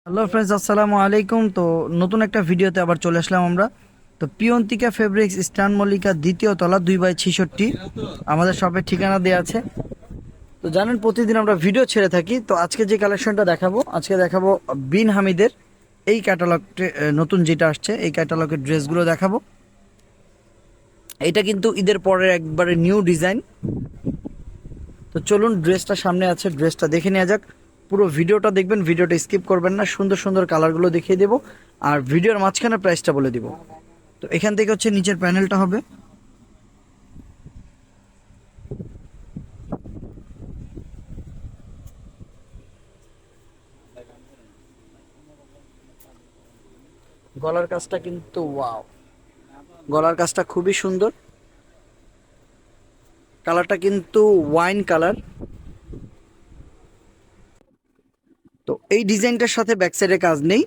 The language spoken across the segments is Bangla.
হ্যালো ফ্রেন্ডস, আসসালামু আলাইকুম। তো নতুন একটা ভিডিওতে আবার চলে আসলাম আমরা। তো পিয়ন্তিকা ফেব্রিক্স, স্টান মল্লিকা, দ্বিতীয় তলা, 2/66 আমাদের শপের ঠিকানা দেওয়া আছে। তো জানেন প্রতিদিন আমরা ভিডিও ছেড়ে থাকি। তো আজকে যে কালেকশনটা দেখাবো, আজকে দেখাবো বিন হামিদের এই ক্যাটালগটে, নতুন যেটা আসছে এই ক্যাটালগের ড্রেসগুলো দেখাবো। এটা কিন্তু ঈদের পরে একবারে নিউ ডিজাইন। তো চলুন, ড্রেসটা সামনে আছে, ড্রেসটা দেখে নেওয়া যাক। পুরো ভিডিওটা দেখবেন, ভিডিওটা স্কিপ করবেন না। সুন্দর সুন্দর কালারগুলো দেখিয়ে দেবো আর ভিডিওর মাঝখানে প্রাইসটা বলে দিব। তো এখান থেকে হচ্ছে নিচের প্যানেলটা হবে। গলার কাজটা কিন্তু ওয়াও, গলার কাজটা খুবই সুন্দর। কালারটা কিন্তু ওয়াইন কালার। তো এই ডিজাইনটার সাথে ব্যাক সাইডে কাজ নেই,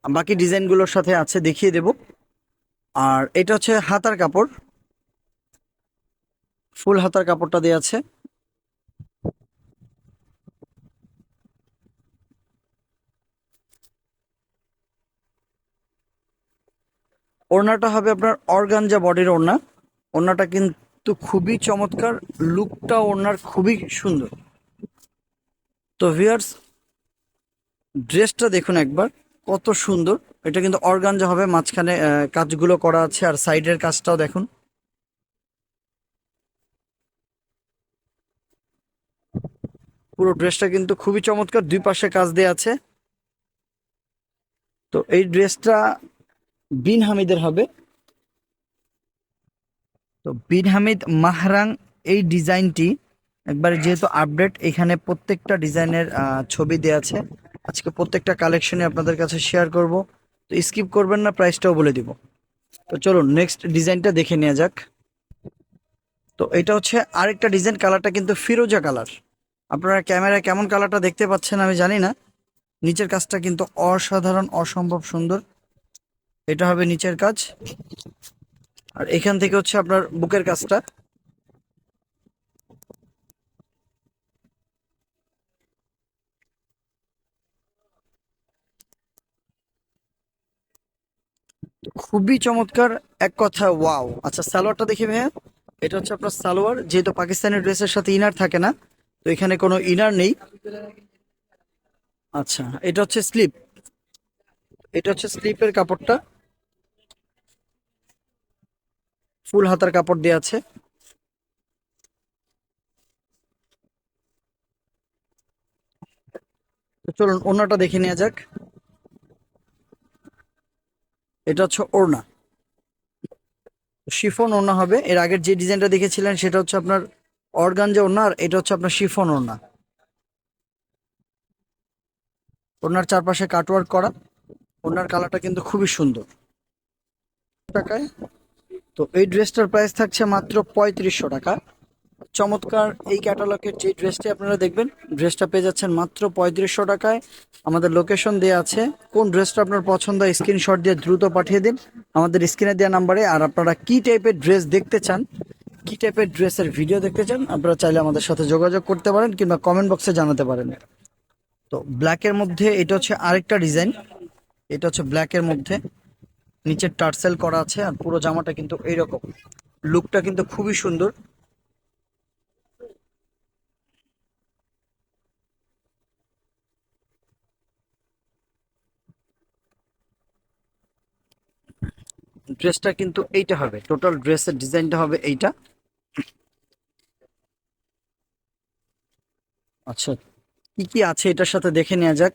বাকি ডিজাইনগুলোর সাথে আছে, দেখিয়ে দেব। আর এটা হচ্ছে হাতার কাপড়, ফুল হাতার কাপড়টা দেওয়া আছে। ওড়নাটা হবে আপনার অর্গানজা বডির ওড়না। ওড়নাটা কিন্তু খুবই চমৎকার, লুকটা ওড়নার খুবই সুন্দর। তো ভিউয়ার্স, ড্রেসটা দেখুন একবার, কত সুন্দর। এটা কিন্তু অর্গানজা হবে, মাঝখানে কাজগুলো করা আছে, আর সাইডের কাজটাও দেখুন। পুরো ড্রেসটা কিন্তু খুবই চমৎকার, দুই পাশে কাজ দেওয়া আছে। তো এই ড্রেসটা বিন হামিদের হবে। তো বিন হামিদ মাহরাং, এই ডিজাইনটি একবারে যেহেতু আপডেট, এখানে প্রত্যেকটা ডিজাইনের ছবি দেওয়া আছে। আজকে প্রত্যেকটা কালেকশনে আপনাদের কাছে শেয়ার করব। তো স্কিপ করবেন না, প্রাইসটাও বলে দিব। তো চলুন নেক্সট ডিজাইনটা দেখে নেওয়া যাক। তো এটা হচ্ছে আরেকটা ডিজাইন, কালারটা কিন্তু ফিরোজা কালার। আপনারা ক্যামেরায় কেমন কালারটা দেখতে পাচ্ছেন আমি জানি না। নিচের কাজটা কিন্তু অসাধারণ, অসম্ভব সুন্দর। এটা হবে নিচের কাজ। আর এখান থেকে হচ্ছে আপনার বুকের কাজটা। খুবই চমৎকার, এক কথা ওয়াও। আচ্ছা, সালোয়ারটা দেখি ভাইয়া। এটা হচ্ছে আপনার সালোয়ার, যেহেতু পাকিস্তানি ড্রেসের সাথে ইনার থাকে না, তো এখানে কোনো ইনার নেই। আচ্ছা, এটা হচ্ছে স্লিপ। এটা হচ্ছে স্লিপের কাপড়টা, ফুল হাতার কাপড় দেওয়া আছে। তো চলুন ওড়নাটা দেখে নেওয়া যাক। এটা হচ্ছে ওড়না, শিফন ওড়না হবে। এর আগের যে ডিজাইনটা দেখেছিলেন সেটা হচ্ছে আপনার অর্গানজা ওড়না, আর এটা হচ্ছে আপনার শিফন ওড়না। ওড়নার চারপাশে কাটওয়ার্ক করা। ওড়নার কালারটা কিন্তু খুবই সুন্দর। টাকায়। তো এই ড্রেসটার প্রাইস থাকছে মাত্র 3500 টাকা। চমৎকার এই ক্যাটালগের যে ড্রেসটি আপনারা দেখবেন, ড্রেসটা পেয়ে যাচ্ছেন মাত্র 3500 টাকায়। আমাদের লোকেশন দেওয়া আছে, কোন ড্রেসটা আপনার পছন্দ হয় স্ক্রিনশট দিয়ে দ্রুত পাঠিয়ে দিন আমাদের স্ক্রিনে দেওয়া নাম্বারে। আর আপনারা কি টাইপের ড্রেস দেখতে চান, কি টাইপের ড্রেসের ভিডিও দেখতে চান, আপনারা চাইলে আমাদের সাথে যোগাযোগ করতে পারেন কিংবা কমেন্ট বক্সে জানাতে পারেন। তো ব্ল্যাকের মধ্যে এটা হচ্ছে আরেকটা ডিজাইন। এটা হচ্ছে ব্ল্যাকের মধ্যে, নিচে টার্সেল করা আছে, আর পুরো জামাটা কিন্তু এইরকম। লুকটা কিন্তু খুবই সুন্দর। ড্রেসটা কিন্তু এইটা হবে, টোটাল ড্রেসের ডিজাইনটা হবে এইটা। আচ্ছা, কি কি আছে এটার সাথে দেখে নেওয়া যাক।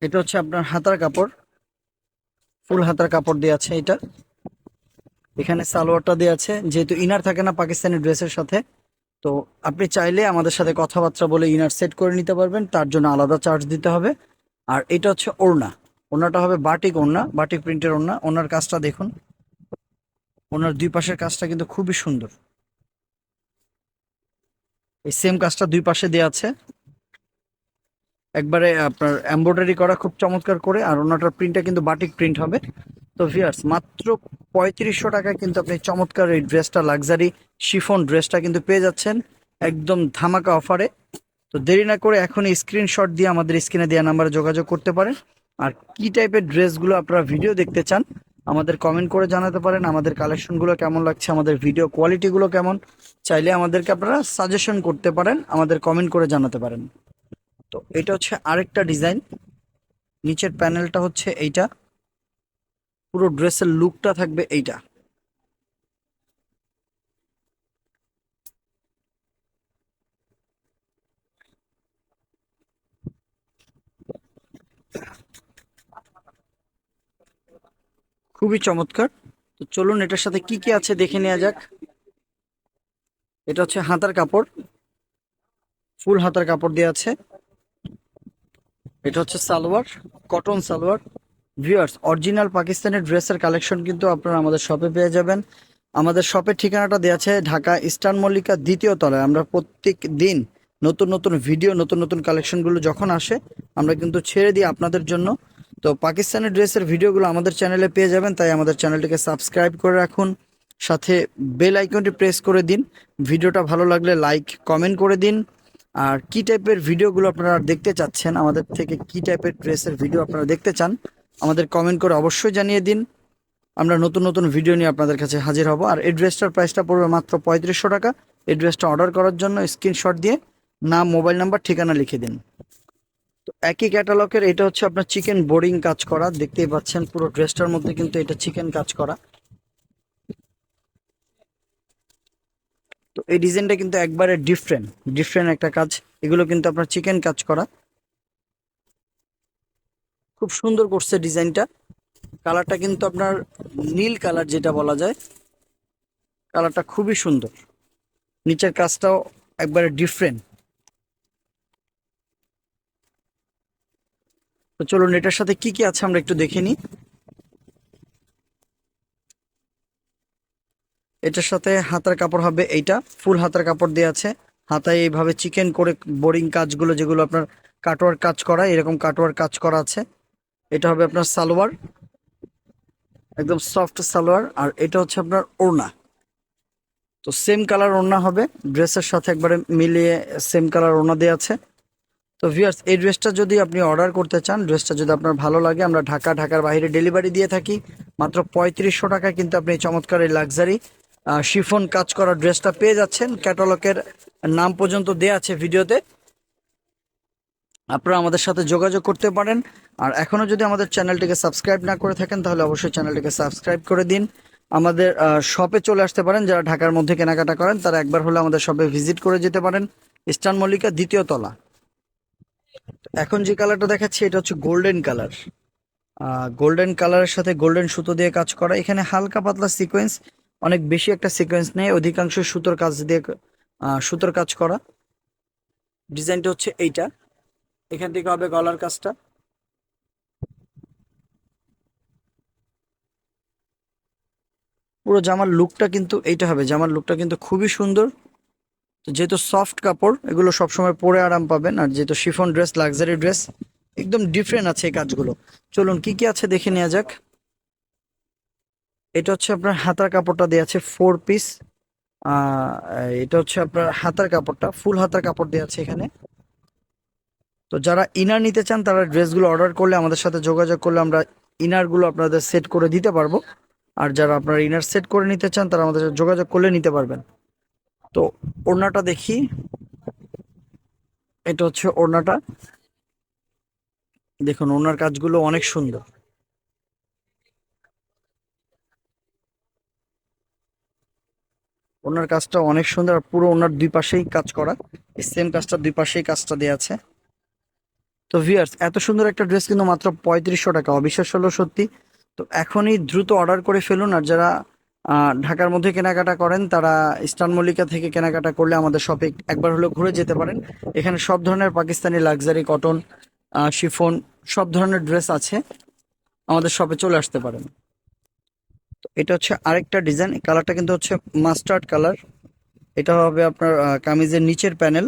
এটা হচ্ছে আপনার হাতার কাপড়, ফুল হাতার কাপড় দেওয়া আছে এটা। এখানে সালোয়ারটা দেওয়া আছে, যেহেতু ইনার থাকে না পাকিস্তানি ড্রেসের সাথে, তো আপনি চাইলে আমাদের সাথে কথাবার্তা বলে ইনার সেট করে নিতে পারবেন, তার জন্য আলাদা চার্জ দিতে হবে। আর এটা হচ্ছে ওড়না। ওড়নাটা হবে বাটিক ওড়না, বাটিক প্রিন্টের ওড়না। ওনার কাজটা দেখুন, ওনার দুই পাশের কাজটা কিন্তু খুবই সুন্দর। এই সেম কাজটা দুই পাশে দেওয়া আছে, একবারে আপনার এমব্রয়ডারি করা খুব চমৎকার করে। আর ওনাটার প্রিন্টটা কিন্তু বাটিক প্রিন্ট হবে। তো ভিউয়ার্স, মাত্র 3500 টাকায় কিন্তু আপনি চমৎকার এই ড্রেসটা, লাক্সারি শিফন ড্রেসটা কিন্তু পেয়ে যাচ্ছেন একদম ধামাকা অফারে। তো দেরি না করে এখনই স্ক্রিনশট দিয়ে আমাদের স্ক্রিনে দেওয়া নাম্বারে যোগাযোগ করতে পারেন। আর কি টাইপের ড্রেসগুলো আপনারা ভিডিও দেখতে চান আমাদের কমেন্ট করে জানাতে পারেন। আমাদের কালেকশনগুলো কেমন লাগছে, আমাদের ভিডিও কোয়ালিটিগুলো কেমন, চাইলে আমাদেরকে আপনারা সাজেশন করতে পারেন, আমাদের কমেন্ট করে জানাতে পারেন। তো এটা হচ্ছে আরেকটা ডিজাইন, নিচের প্যানেলটা হচ্ছে এইটা, পুরো ড্রেসের লুকটা থাকবে এইটা। খুবই চমৎকার। তো চলুন এটার সাথে কি কি আছে দেখে নেওয়া যাক। এটা হচ্ছে হাতার কাপড়, ফুল হাতার কাপড় দেওয়া আছে। এটা হচ্ছে salwar, cotton salwar. Viewers, original পাকিস্তানের ড্রেসের কালেকশন কিন্তু আপনারা আমাদের শপে পেয়ে যাবেন। আমাদের শপের ঠিকানাটা দেওয়া আছে ঢাকা ইস্টার্ন মল্লিকা 2য় তলায়। আমরা প্রত্যেক দিন নতুন নতুন ভিডিও, নতুন নতুন কালেকশনগুলো যখন আসে আমরা কিন্তু ছেড়ে দিই আপনাদের জন্য। তো পাকিস্তানি ড্রেসের ভিডিওগুলো আমাদের চ্যানেলে পেয়ে যাবেন, তাই আমাদের চ্যানেলটিকে সাবস্ক্রাইব করে রাখুন, সাথে বেল আইকনটি প্রেস করে দিন। ভিডিওটা ভালো লাগলে লাইক কমেন্ট করে দিন। আর কি টাইপের ভিডিওগুলো আপনারা দেখতে চাচ্ছেন, আমাদের থেকে কি টাইপের ড্রেসের ভিডিও আপনারা দেখতে চান আমাদের কমেন্ট করে অবশ্যই জানিয়ে দিন। আমরা নতুন নতুন ভিডিও নিয়ে আপনাদের কাছে হাজির হব। আর এই ড্রেসটার প্রাইসটা পড়বে মাত্র 3500 টাকা। এই ড্রেসটা অর্ডার করার জন্য স্ক্রিনশট দিয়ে নাম, মোবাইল নাম্বার, ঠিকানা লিখে দিন। তো একই ক্যাটালগের এটা হচ্ছে আপনার চিকেন বোর্ডিং কাজ করা, দেখতেই পাচ্ছেন পুরো ড্রেসটার মধ্যে কিন্তু এটা চিকেন কাজ করা। তো এই ডিজাইনটা কিন্তু একবারে ডিফারেন্ট ডিফারেন্ট একটা কাজ। এগুলো কিন্তু আপনার চিকেন কাজ করা, খুব সুন্দর করছে ডিজাইনটা। কালারটা কিন্তু আপনার নীল কালার যেটা বলা যায়, কালারটা খুবই সুন্দর। নিচের কাজটাও একবারে ডিফারেন্ট। তো চলুন এটার সাথে কি কি আছে আমরা একটু দেখে নিই। এটার সাথে হাতার কাপড় হবে এইটা, ফুল হাতার কাপড় দেওয়া আছে। হাতায় এইভাবে চিকেন করে বোরিং কাজগুলো, যেগুলো আপনার কাটওয়ার কাজ করা, এরকম কাটওয়ার কাজ করা আছে। এটা হবে আপনার সালোয়ার, একদম সফট সালোয়ার। আর এটা হচ্ছে আপনার ওড়না, তো সেম কালার ওড়না হবে ড্রেসের সাথে একবারে মিলিয়ে, সেম কালার ওড়না দেওয়া আছে। তো ভিউয়ার্স, এই ড্রেসটা যদি আপনি অর্ডার করতে চান, ড্রেসটা যদি আপনার ভালো লাগে, আমরা ঢাকার বাইরে ডেলিভারি দিয়ে থাকি। মাত্র 3500 টাকায় কিন্তু আপনি এই চমৎকার এই লাক্সারি শিফন কাজ করা ড্রেসটা পেয়ে যাচ্ছেন। ক্যাটালগের নাম পর্যন্ত দেয়া আছে ভিডিওতে, আপনারা আমাদের সাথে যোগাযোগ করতে পারেন। আর এখনও যদি আমাদের চ্যানেলটিকে সাবস্ক্রাইব না করে থাকেন তাহলে অবশ্যই চ্যানেলটিকে সাবস্ক্রাইব করে দিন। আমাদের শপে চলে আসতে পারেন, যারা ঢাকার মধ্যে কেনাকাটা করেন তারা একবার হলে আমাদের শপে ভিজিট করে যেতে পারেন, ইস্টার্ন মল্লিকা 2য় তলা। এখন যে কালারটা দেখাচ্ছি এটা হচ্ছে গোল্ডেন কালার। গোল্ডেন কালারের সাথে গোল্ডেন সুতো দিয়ে কাজ করা। এখানে হালকা পাতলা সিকোয়েন্স, অনেক বেশি একটা সিকোয়েন্স নেই, অধিকাংশ সুতোর কাজ দিয়ে সুতোর কাজ করা। ডিজাইনটা হচ্ছে এইটা, এখান থেকে হবে গলার কাজটা। পুরো জামার লুকটা কিন্তু এইটা হবে, জামার লুকটা কিন্তু খুবই সুন্দর। তো যেহেতু সফট কাপড়, এগুলো সবসময় পরে আরাম পাবেন। আর যেহেতু শিফন ড্রেস, লাক্সারি ড্রেস, একদম ডিফারেন্ট আছে এই কাজগুলো। চলুন কি কি আছে দেখে নেওয়া যাক। এটা হচ্ছে আপনার হাতার কাপড়টা দেওয়া আছে 4 পিস। এটা হচ্ছে আপনার হাতার কাপড়টা, ফুল হাতার কাপড় দেওয়া আছে এখানে। তো যারা ইনার নিতে চান তারা ড্রেসগুলো অর্ডার করলে আমাদের সাথে যোগাযোগ করলে আমরা ইনারগুলো আপনাদের সেট করে দিতে পারবো। আর যারা আপনারা ইনার সেট করে নিতে চান তারা আমাদের সাথে যোগাযোগ করলে নিতে পারবেন। তো ওড়নাটা দেখি, এটা হচ্ছে ওড়নাটা। দেখুন ওড়নার কাজগুলো অনেক সুন্দর, ওনার কাজটা অনেক সুন্দর। আর পুরো ওনার দুই পাশেই কাজ করা, এই সেম কাজটা দুই পাশেই কাজটা দেওয়া আছে। তো ভিউয়ার্স, এত সুন্দর একটা ড্রেস কিন্তু মাত্র 3500 টাকা, অবিশ্বাস হলো সত্যি। তো এখনই দ্রুত অর্ডার করে ফেলুন। আর যারা ঢাকার মধ্যে কেনাকাটা করেন তারা ইস্টার্ন মল্লিকা থেকে কেনাকাটা করলে আমাদের শপে একবার হলেও ঘুরে যেতে পারেন। এখানে সব ধরনের পাকিস্তানি লাক্সারি, কটন, শিফন, সব ধরনের ড্রেস আছে, আমাদের শপে চলে আসতে পারেন। তো এটা হচ্ছে আরেকটা ডিজাইন, কালারটা কিন্তু হচ্ছে মাস্টার্ড কালার। এটা হবে আপনার কামিজের নিচের প্যানেল,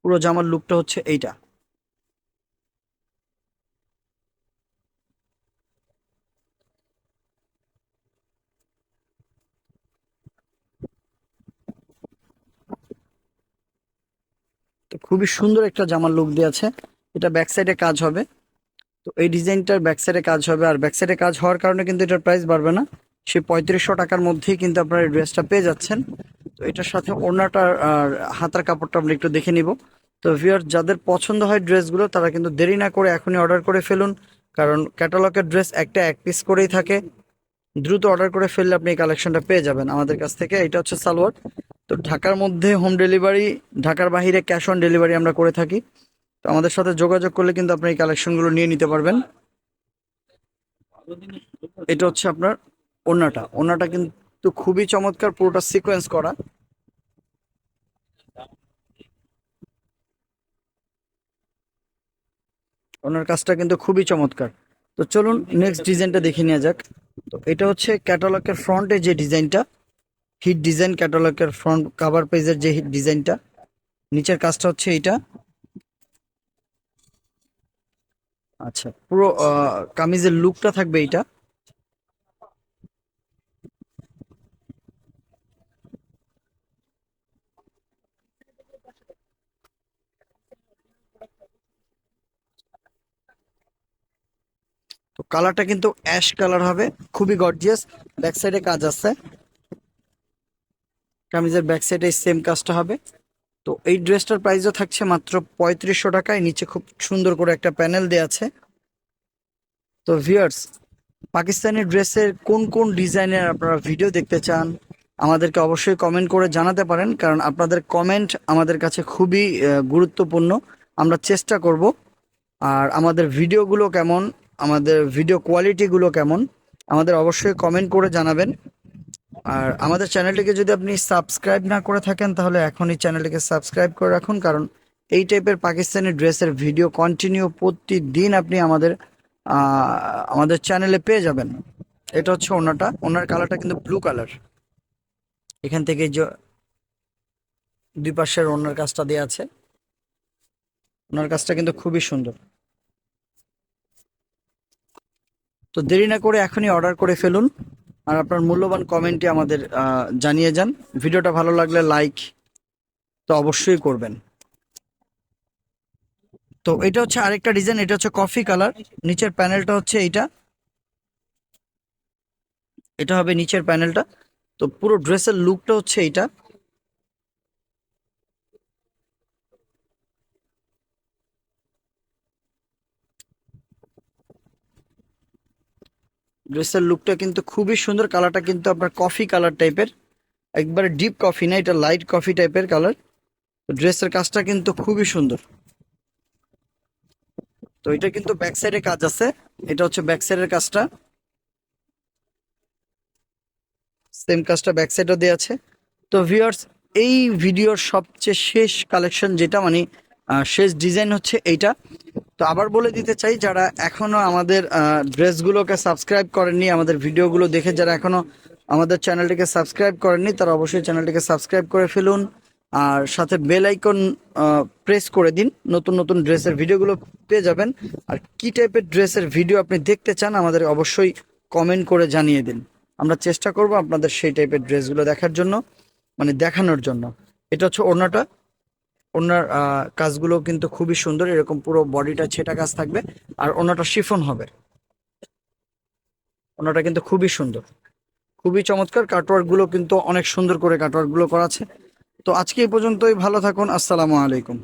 পুরো জামার লুকটা হচ্ছে এইটা। তো খুবই সুন্দর একটা জামার লুক দিয়ে আছে। এটা ব্যাক সাইডে কাজ হবে, তো এই ডিজাইনটার ব্যাক সাইডে কাজ হবে, আর ব্যাক সাইডে কাজ হওয়ার কারণে কিন্তু এটার প্রাইস বাড়বে না, সে 3500 টাকার মধ্যেই কিন্তু আপনারা এই ড্রেসটা পেয়ে যাচ্ছেন। তো এটার সাথে ওড়নাটার আর হাতার কাপড়টা আমরা একটু দেখে নিব। তো ভিউয়ার, যাদের পছন্দ হয় ড্রেসগুলো তারা কিন্তু দেরি না করে এখনই অর্ডার করে ফেলুন, কারণ ক্যাটালগের ড্রেস একটা এক পিস করেই থাকে। দ্রুত অর্ডার করে ফেললে আপনি এই কালেকশনটা পেয়ে যাবেন আমাদের কাছ থেকে। এটা হচ্ছে সালোয়ার। তো ঢাকার মধ্যে হোম ডেলিভারি, ঢাকার বাইরে ক্যাশ অন ডেলিভারি আমরা করে থাকি। তো আমাদের সাথে যোগাযোগ করলে কিন্তু আপনি এই কালেকশনগুলো নিয়ে নিতে পারবেন। এটা হচ্ছে আপনার ওড়নাটা। ওড়নাটা কিন্তু খুবই চমৎকার, পুরোটা সিকোয়েন্স করা। ওনার কাজটা কিন্তু খুবই চমৎকার। তো চলুন নেক্সট ডিজাইনটা দেখে নেওয়া যাক। তো এটা হচ্ছে ক্যাটালগের ফ্রন্টে যে ডিজাইনটা, হিট ডিজাইন, ক্যাটালগের ফ্রন্ট কাভার পেজের যে হিট ডিজাইনটা, নিচের কাজটা হচ্ছে এইটা। আচ্ছা, পুরো কামিজের লুকটা থাকবে এইটা। তো কালারটা কিন্তু অ্যাশ কালার হবে, খুবই গর্জিয়াস। ব্যাক সাইডে কাজ আছে, কামিজের ব্যাক সাইডে সেম কাজটা হবে। তো এই ড্রেসটার প্রাইসও থাকছে মাত্র 3500 টাকায়। নিচে খুব সুন্দর করে একটা প্যানেল দেওয়া আছে। তো ভিউয়ার্স, পাকিস্তানি ড্রেসের কোন কোন ডিজাইনের আপনারা ভিডিও দেখতে চান আমাদেরকে অবশ্যই কমেন্ট করে জানাতে পারেন, কারণ আপনাদের কমেন্ট আমাদের কাছে খুবই গুরুত্বপূর্ণ। আমরা চেষ্টা করব। আর আমাদের ভিডিওগুলো কেমন, আমাদের ভিডিও কোয়ালিটিগুলো কেমন, আমাদের অবশ্যই কমেন্ট করে জানাবেন। আর আমাদের চ্যানেলটিকে যদি আপনি সাবস্ক্রাইব না করে থাকেন তাহলে এখনই চ্যানেলটিকে সাবস্ক্রাইব করে রাখুন, কারণ এই টাইপের পাকিস্তানি ড্রেসের ভিডিও কন্টিনিউ প্রতিদিন আপনি আমাদের চ্যানেলে পেয়ে যাবেন। এটা হচ্ছে ওনাটা, ওনার কালারটা কিন্তু ব্লু কালার। এখান থেকে যে দুই পাশের ওনার কাজটা দেওয়া আছে, ওনার কাজটা কিন্তু খুবই সুন্দর। তো দেরি না করে এখনই অর্ডার করে ফেলুন, আর আপনার মূল্যবান কমেন্টে আমাদের জানিয়ে যান। ভিডিওটা ভালো লাগলে লাইক তো অবশ্যই করবেন। তো এটা হচ্ছে আরেকটা ডিজাইন, এটা হচ্ছে কফি কালার। নিচের প্যানেলটা হচ্ছে এইটা, এটা হবে নিচের প্যানেলটা। তো পুরো ড্রেসের লুকটা হচ্ছে এইটা। ড্রেসের লুকটা কিন্তু খুবই সুন্দর। কালারটা কিন্তু আপনার কফি কালার টাইপের, একবারে ডিপ কফি না, এটা লাইট কফি টাইপের কালার। তো ড্রেসের কাজটা কিন্তু খুবই সুন্দর। তো এটা কিন্তু ব্যাক সাইডে কাজ আছে, এটা হচ্ছে ব্যাক সাইডের কাজটা, সেম কাজটা ব্যাক সাইডও দেওয়া আছে। তো ভিউয়ার্স, এই ভিডিওর সবচেয়ে শেষ কালেকশন যেটা মানে শেষ ডিজাইন হচ্ছে এইটা। তো আবার বলে দিতে চাই, যারা এখনো আমাদের ড্রেসগুলোকে সাবস্ক্রাইব করেননি, আমাদের ভিডিওগুলো দেখে যারা এখনো আমাদের চ্যানেলটিকে সাবস্ক্রাইব করেননি, তারা অবশ্যই চ্যানেলটিকে সাবস্ক্রাইব করে ফেলুন। আর সাথে বেল আইকন প্রেস করে দিন, নতুন নতুন ড্রেসের ভিডিওগুলো পেয়ে যাবেন। আর কি টাইপের ড্রেসের ভিডিও আপনি দেখতে চান আমাদের অবশ্যই কমেন্ট করে জানিয়ে দিন, আমরা চেষ্টা করব আপনাদের সেই টাইপের ড্রেসগুলো দেখার জন্য, মানে দেখানোর জন্য। এটা হচ্ছে ওড়নাটা। ওনার কাজগুলো কিন্তু খুবই সুন্দর, এরকম পুরো বডিটা ছেটা কাজ থাকবে। আর ওনাটা শিফন হবে, ওনাটা কিন্তু খুবই সুন্দর, খুবই চমৎকার। কাটওয়ার্ক গুলো কিন্তু অনেক সুন্দর করে কাটওয়ার্ক গুলো করা আছে। তো আজকে এই পর্যন্তই, ভালো থাকুন, আসসালামু আলাইকুম।